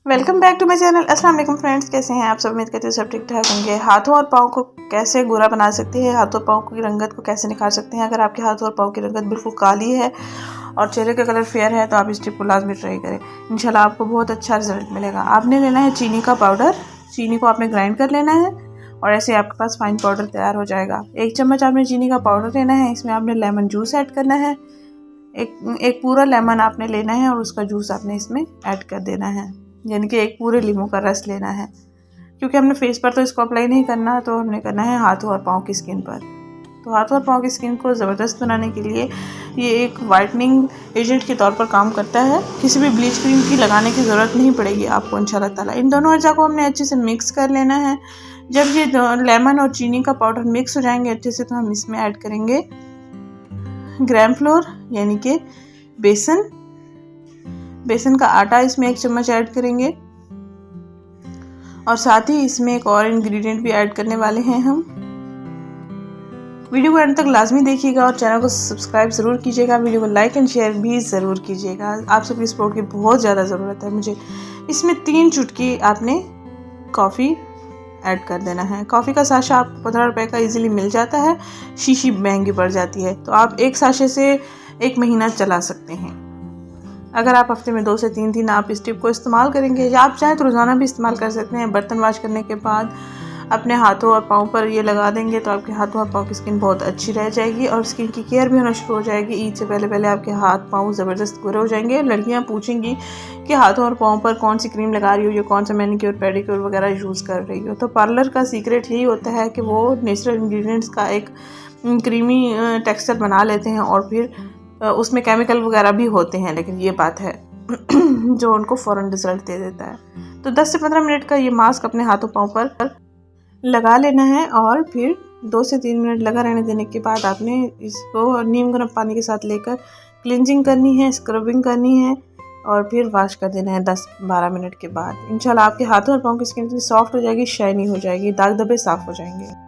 Welcome back to my channel. अस्सलाम वालेकुम friends, कैसे हैं आप सब? उम्मीद करते हैं सब ठीक ठाक होंगे। हाथों और पाँव को कैसे गोरा बना सकते हैं, हाथों और पाँव की रंगत को कैसे निखार सकते हैं। अगर आपके हाथों और पाँव की रंगत बिल्कुल काली है और चेहरे का कलर फेयर है तो आप इस टिप को लाजमी ट्राई करें। इंशाल्लाह आपको बहुत अच्छा रिजल्ट मिलेगा। आपने लेना है चीनी का पाउडर। चीनी को आपने ग्राइंड कर लेना है और ऐसे आपके पास फाइन पाउडर तैयार हो जाएगा। 1 चम्मच आपने चीनी का पाउडर लेना है। इसमें आपने लेमन जूस ऐड करना है। एक पूरा लेमन आपने लेना है और उसका जूस आपने इसमें ऐड कर देना है, यानी कि एक पूरे लीमू का रस लेना है। क्योंकि हमने फेस पर तो इसको अप्लाई नहीं करना, तो हमने करना है हाथों और पाँव की स्किन पर। तो हाथों और पाँव की स्किन को ज़बरदस्त बनाने के लिए ये एक वाइटनिंग एजेंट के तौर पर काम करता है। किसी भी ब्लीच क्रीम की लगाने की ज़रूरत नहीं पड़ेगी आपको इंशाल्लाह ताला। इन दोनों अज्जा को हमने अच्छे से मिक्स कर लेना है। जब ये लेमन और चीनी का पाउडर मिक्स हो जाएंगे अच्छे से, तो हम इसमें ऐड करेंगे ग्राम फ्लोर, यानी कि बेसन का आटा। इसमें 1 चम्मच ऐड करेंगे और साथ ही इसमें एक और इंग्रेडिएंट भी ऐड करने वाले हैं हम। वीडियो को अंत तक लाजमी देखिएगा और चैनल को सब्सक्राइब ज़रूर कीजिएगा। वीडियो को लाइक एंड शेयर भी ज़रूर कीजिएगा। आप सबकी सपोर्ट की बहुत ज़्यादा ज़रूरत है मुझे। इसमें 3 चुटकी आपने कॉफ़ी ऐड कर देना है। कॉफ़ी का साशा आपको 15 रुपये का इजीली मिल जाता है। शीशी महंगी पड़ जाती है, तो आप एक साशे से 1 महीना चला सकते हैं। अगर आप हफ्ते में 2 से 3 दिन आप इस टिप को इस्तेमाल करेंगे, या आप चाहें तो रोज़ाना भी इस्तेमाल कर सकते हैं। बर्तन वॉश करने के बाद अपने हाथों और पाँव पर ये लगा देंगे तो आपके हाथों और पाँव की स्किन बहुत अच्छी रह जाएगी और स्किन की केयर भी होना शुरू हो जाएगी। ईद से पहले पहले आपके हाथ पाँव ज़बरदस्त गोरे हो जाएंगे। लड़कियां पूछेंगी कि हाथों और पाँव पर कौन सी क्रीम लगा रही हो, या कौन सा मैनिक्योर पेडिक्योर वगैरह यूज़ कर रही हो। तो पार्लर का सीक्रेट यही होता है कि वो नेचुरल इंग्रेडिएंट्स का एक क्रीमी टेक्सचर बना लेते हैं और फिर उसमें केमिकल वगैरह भी होते हैं, लेकिन ये बात है जो उनको फ़ौरन रिजल्ट दे देता है। तो 10 से 15 मिनट का ये मास्क अपने हाथों पाँव पर लगा लेना है और फिर 2 से 3 मिनट लगा रहने देने के बाद आपने इसको नीम गर्म पानी के साथ लेकर क्लिनजिंग करनी है, स्क्रबिंग करनी है और फिर वॉश कर देना है 10-12 मिनट के बाद। इंशाल्लाह आपके हाथों और पाँव की स्किन सॉफ्ट हो जाएगी, शाइनी हो जाएगी, दाग धब्बे साफ़ हो जाएंगे।